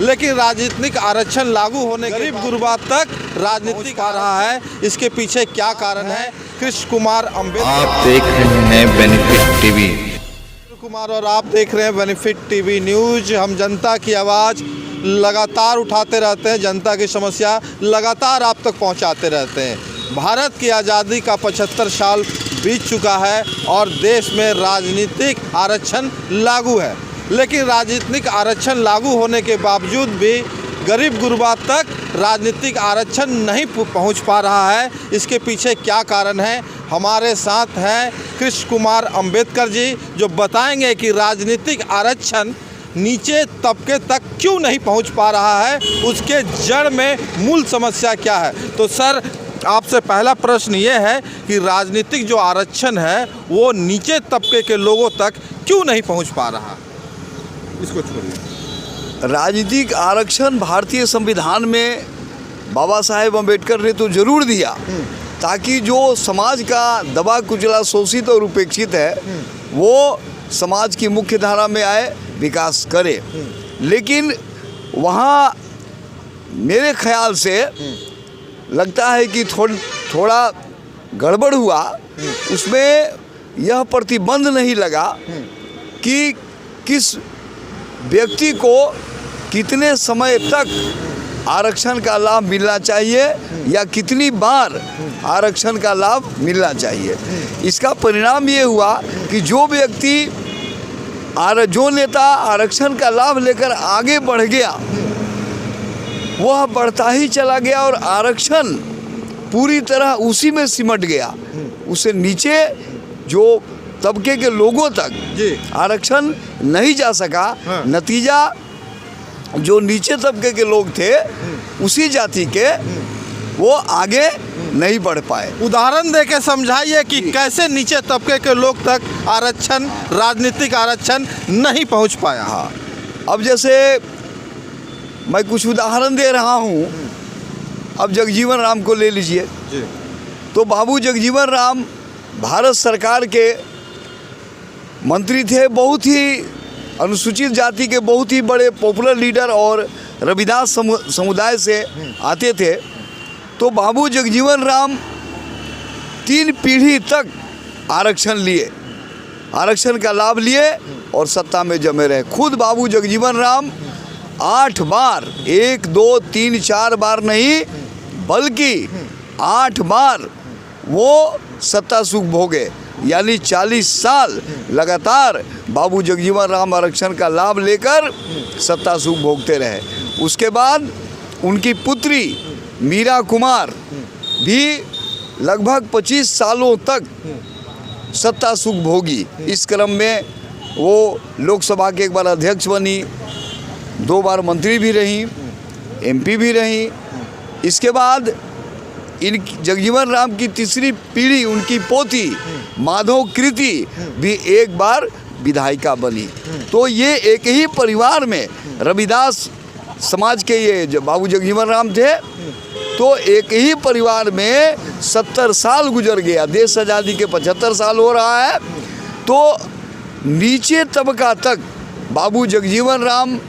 लेकिन राजनीतिक आरक्षण लागू होने गरीब गुरबा तक राजनीतिक आ रहा है। इसके पीछे क्या कारण है? कृष्ण कुमार अम्बेडकर। आप देख रहे हैं बेनिफिट टीवी कुमार और आप देख रहे हैं बेनिफिट टीवी न्यूज। हम जनता की आवाज़ लगातार उठाते रहते हैं, जनता की समस्या लगातार आप तक पहुंचाते रहते हैं। भारत की आज़ादी का 75 साल बीत चुका है और देश में राजनीतिक आरक्षण लागू है, लेकिन राजनीतिक आरक्षण लागू होने के बावजूद भी गरीब गुरबा तक राजनीतिक आरक्षण नहीं पहुंच पा रहा है। इसके पीछे क्या कारण है? हमारे साथ हैं कृष्ण कुमार अम्बेडकर जी, जो बताएंगे कि राजनीतिक आरक्षण नीचे तबके तक क्यों नहीं पहुंच पा रहा है, उसके जड़ में मूल समस्या क्या है। तो सर, आपसे पहला प्रश्न ये है कि राजनीतिक जो आरक्षण है वो नीचे तबके के लोगों तक क्यों नहीं पहुंच पा रहा? इसको छोड़िए। राजनीतिक आरक्षण भारतीय संविधान में बाबा साहेब अम्बेडकर ने तो जरूर दिया, ताकि जो समाज का दबा कुचला, शोषित और उपेक्षित है वो समाज की मुख्य धारा में आए, विकास करे। लेकिन वहाँ मेरे ख्याल से लगता है कि थोड़ा गड़बड़ हुआ। उसमें यह प्रतिबंध नहीं लगा कि किस व्यक्ति को कितने समय तक आरक्षण का लाभ मिलना चाहिए या कितनी बार आरक्षण का लाभ मिलना चाहिए। इसका परिणाम ये हुआ कि जो नेता आरक्षण का लाभ लेकर आगे बढ़ गया वह बढ़ता ही चला गया और आरक्षण पूरी तरह उसी में सिमट गया। उससे नीचे जो तबके के लोगों तक आरक्षण नहीं जा सका। हाँ। नतीजा जो नीचे तबके के लोग थे उसी जाति के वो आगे नहीं बढ़ पाए। उदाहरण देके समझाइए कि कैसे नीचे तबके के लोग तक आरक्षण, राजनीतिक आरक्षण नहीं पहुंच पाया। हाँ, अब जैसे मैं कुछ उदाहरण दे रहा हूँ। अब जगजीवन राम को ले लीजिए। तो बाबू जगजीवन राम भारत सरकार के मंत्री थे, बहुत ही अनुसूचित जाति के बहुत ही बड़े पॉपुलर लीडर और रविदास समुदाय से आते थे। तो बाबू जगजीवन राम 3 पीढ़ी तक आरक्षण का लाभ लिए और सत्ता में जमे रहे। खुद बाबू जगजीवन राम 8 बार, 1, 2, 3, 4 बार नहीं बल्कि 8 बार वो सत्ता सुख भोगे। यानी 40 साल लगातार बाबू जगजीवन राम आरक्षण का लाभ लेकर सत्ता सुख भोगते रहे। उसके बाद उनकी पुत्री मीरा कुमार भी लगभग 25 सालों तक सत्ता सुख भोगी। इस क्रम में वो लोकसभा के एक बार अध्यक्ष बनी, 2 बार मंत्री भी रहीं, MP भी रहीं। इसके बाद इन जगजीवन राम की तीसरी पीढ़ी, उनकी पोती माधव कृति भी 1 बार विधायिका बनी। तो ये एक ही परिवार में रविदास समाज के ये जो बाबू जगजीवन राम थे, तो एक ही परिवार में 70 साल गुजर गया। देश आज़ादी के 75 साल हो रहा है। तो नीचे तबका तक बाबू जगजीवन राम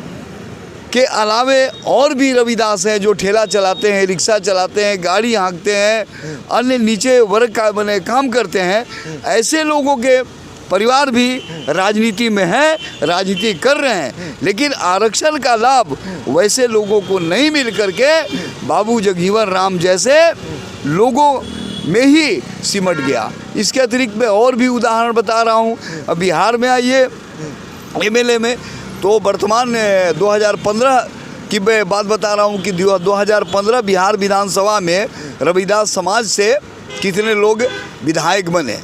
के अलावे और भी रविदास हैं जो ठेला चलाते हैं, रिक्शा चलाते हैं, गाड़ी हाँकते हैं, अन्य नीचे वर्ग का बने काम करते हैं। ऐसे लोगों के परिवार भी राजनीति में हैं, राजनीति कर रहे हैं, लेकिन आरक्षण का लाभ वैसे लोगों को नहीं मिल करके बाबू जगजीवन राम जैसे लोगों में ही सिमट गया। इसके अतिरिक्त मैं और भी उदाहरण बता रहा हूँ। अब बिहार में आइए, MLA में तो वर्तमान 2015 की मैं बात बता रहा हूँ कि 2015 बिहार विधानसभा में रविदास समाज से कितने लोग विधायक बने।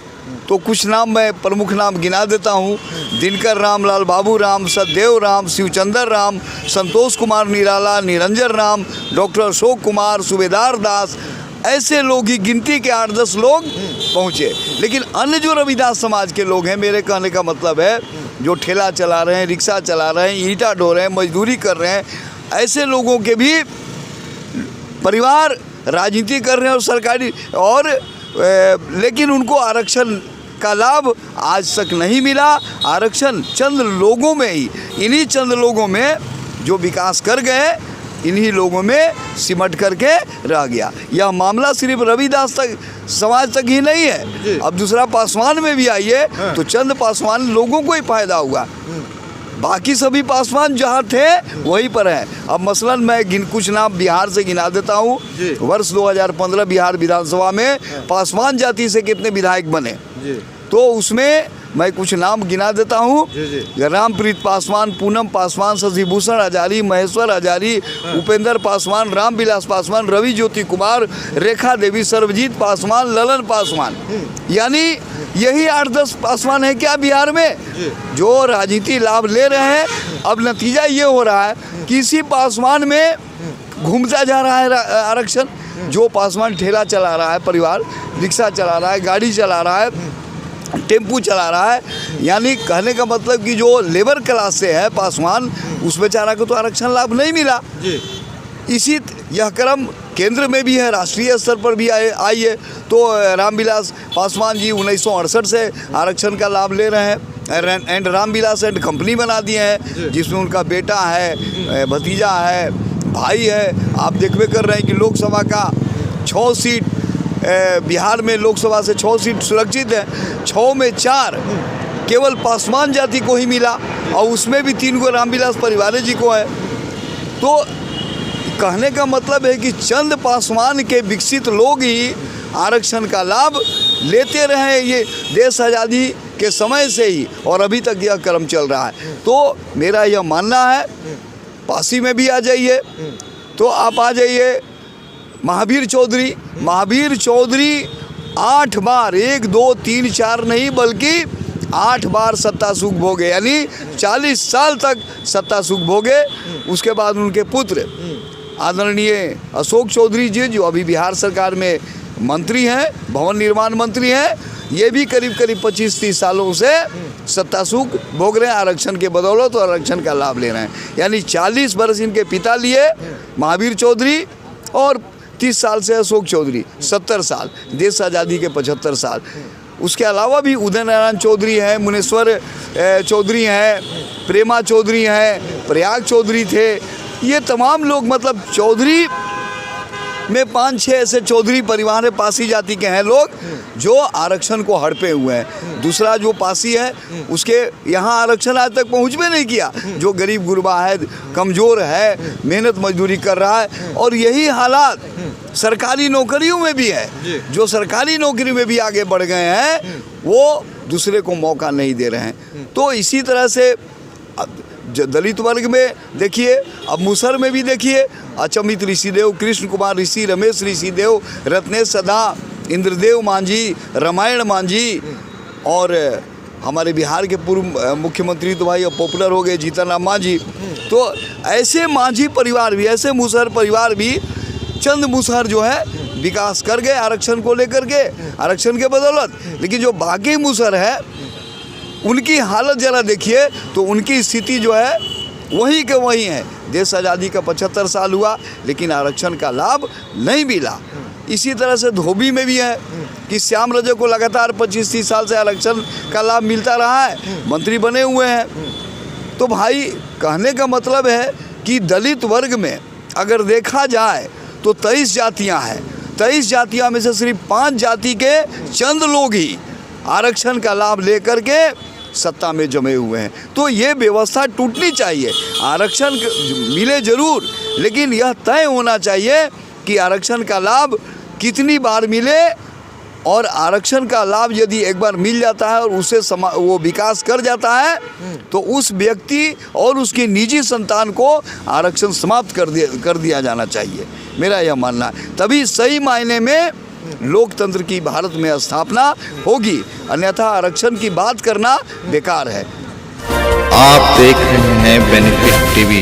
तो कुछ नाम मैं प्रमुख नाम गिना देता हूँ। दिनकर राम, लाल बाबू राम, सतदेव राम, शिवचंद्र राम, संतोष कुमार निराला, निरंजन राम, डॉक्टर अशोक कुमार, सूबेदार दास, ऐसे लोग ही गिनती के 8-10 लोग पहुँचे। लेकिन अन्य जो रविदास समाज के लोग हैं, मेरे कहने का मतलब है जो ठेला चला रहे हैं, रिक्शा चला रहे हैं, ईंटा ढो रहे हैं, मजदूरी कर रहे हैं, ऐसे लोगों के भी परिवार राजनीति कर रहे हैं और सरकारी लेकिन उनको आरक्षण का लाभ आज तक नहीं मिला। आरक्षण चंद लोगों में ही, इन्हीं चंद लोगों में जो विकास कर गए इन्हीं लोगों में सिमट करके रह गया। यह मामला सिर्फ रविदास तक समाज तक ही नहीं है, अब दूसरा पासवान में भी आइए तो चंद पासवान लोगों को ही फायदा हुआ, बाकी सभी पासवान जहाँ थे वहीं पर हैं। अब मसलन मैं कुछ नाम बिहार से गिना देता हूँ। वर्ष 2015 बिहार विधानसभा में पासवान जाति से कितने विधायक बने, तो उसमें मैं कुछ नाम गिना देता हूँ। रामप्रीत पासवान, पूनम पासवान, शशिभूषण हजारी, महेश्वर हजारी, उपेंद्र पासवान, रामविलास पासवान, रवि ज्योति कुमार, रेखा देवी, सर्वजीत पासवान, ललन पासवान, यानी यही 8-10 पासवान है क्या बिहार में जो राजनीति लाभ ले रहे हैं। अब नतीजा ये हो रहा है कि इसी पासवान में घूमता जा रहा है आरक्षण। जो पासवान ठेला चला रहा है, परिवार रिक्शा चला रहा है, गाड़ी चला रहा है, टेम्पू चला रहा है, यानी कहने का मतलब कि जो लेबर क्लास से है पासवान, उस बेचारा को तो आरक्षण लाभ नहीं मिला। इसी यह क्रम केंद्र में भी है, राष्ट्रीय स्तर पर भी आई है। तो रामविलास पासवान जी 1968 से आरक्षण का लाभ ले रहे हैं एंड रामविलास एंड कंपनी बना दिए हैं, जिसमें उनका बेटा है, भतीजा है, भाई है। आप देखबे कर रहे हैं कि लोकसभा का 6 सीट बिहार में लोकसभा से 6 सीट सुरक्षित है, 6 में 4 केवल पासवान जाति को ही मिला और उसमें भी 3 को रामविलास परिवार जी को है। तो कहने का मतलब है कि चंद पासवान के विकसित लोग ही आरक्षण का लाभ लेते रहे, ये देश आज़ादी के समय से ही और अभी तक यह क्रम चल रहा है। तो मेरा यह मानना है, पासी में भी आ जाइए तो आप आ जाइए महावीर चौधरी। महावीर चौधरी 8 बार, 1 2 3 4 नहीं बल्कि 8 बार सत्ता सुख भोगे, यानी 40 साल तक सत्ता सुख भोगे। उसके बाद उनके पुत्र आदरणीय अशोक चौधरी जी, जो अभी बिहार सरकार में मंत्री हैं, भवन निर्माण मंत्री हैं, ये भी करीब 25-30 सालों से सत्ता सुख भोग रहे हैं आरक्षण के बदौलत और आरक्षण का लाभ ले रहे हैं। यानी 40 बरस इनके पिता लिए महावीर चौधरी और 30 साल से अशोक चौधरी, 70 साल, देश आज़ादी के 75 साल। उसके अलावा भी उदय नारायण चौधरी हैं, मुनेश्वर चौधरी हैं, प्रेमा चौधरी हैं, प्रयाग चौधरी थे। ये तमाम लोग, मतलब चौधरी में 5-6 ऐसे चौधरी परिवार है, पासी जाति के हैं लोग जो आरक्षण को हड़पे हुए हैं। दूसरा जो पासी है उसके यहाँ आरक्षण आज तक पहुँच भी नहीं किया, जो गरीब गुरबा है, कमज़ोर है, मेहनत मजदूरी कर रहा है। और यही हालात सरकारी नौकरियों में भी है, जो सरकारी नौकरी में भी आगे बढ़ गए हैं वो दूसरे को मौका नहीं दे रहे हैं। तो इसी तरह से दलित वर्ग में देखिए, अब मुसहर में भी देखिए, अचमित ऋषिदेव, कृष्ण कुमार ऋषि, रमेश ऋषिदेव, रत्नेश सदा, इंद्रदेव मांझी, रामायण मांझी, और हमारे बिहार के पूर्व मुख्यमंत्री तो भाई अब पॉपुलर हो गए, जीतन राम मांझी। तो ऐसे मांझी परिवार भी, ऐसे मुसहर परिवार भी, चंद मुसहर जो है विकास कर गए आरक्षण को लेकर के, आरक्षण के बदौलत। लेकिन जो बाकी मुसहर है उनकी हालत ज़रा देखिए, तो उनकी स्थिति जो है वही के वही है। देश आज़ादी का 75 साल हुआ लेकिन आरक्षण का लाभ नहीं मिला। इसी तरह से धोबी में भी है कि श्याम रजक को लगातार 25-30 साल से आरक्षण का लाभ मिलता रहा है, मंत्री बने हुए हैं। तो भाई कहने का मतलब है कि दलित वर्ग में अगर देखा जाए तो 23 जातियाँ हैं, 23 जातियाँ में से सिर्फ 5 जाति के चंद लोग ही आरक्षण का लाभ लेकर के सत्ता में जमे हुए हैं। तो ये व्यवस्था टूटनी चाहिए। आरक्षण मिले जरूर, लेकिन यह तय होना चाहिए कि आरक्षण का लाभ कितनी बार मिले, और आरक्षण का लाभ यदि एक बार मिल जाता है और उससे वो विकास कर जाता है तो उस व्यक्ति और उसकी निजी संतान को आरक्षण समाप्त कर दिया जाना चाहिए, मेरा यह मानना है। तभी सही मायने में लोकतंत्र की भारत में स्थापना होगी, अन्यथा आरक्षण की बात करना बेकार है। आप देख रहे हैं बेनिफिट टीवी।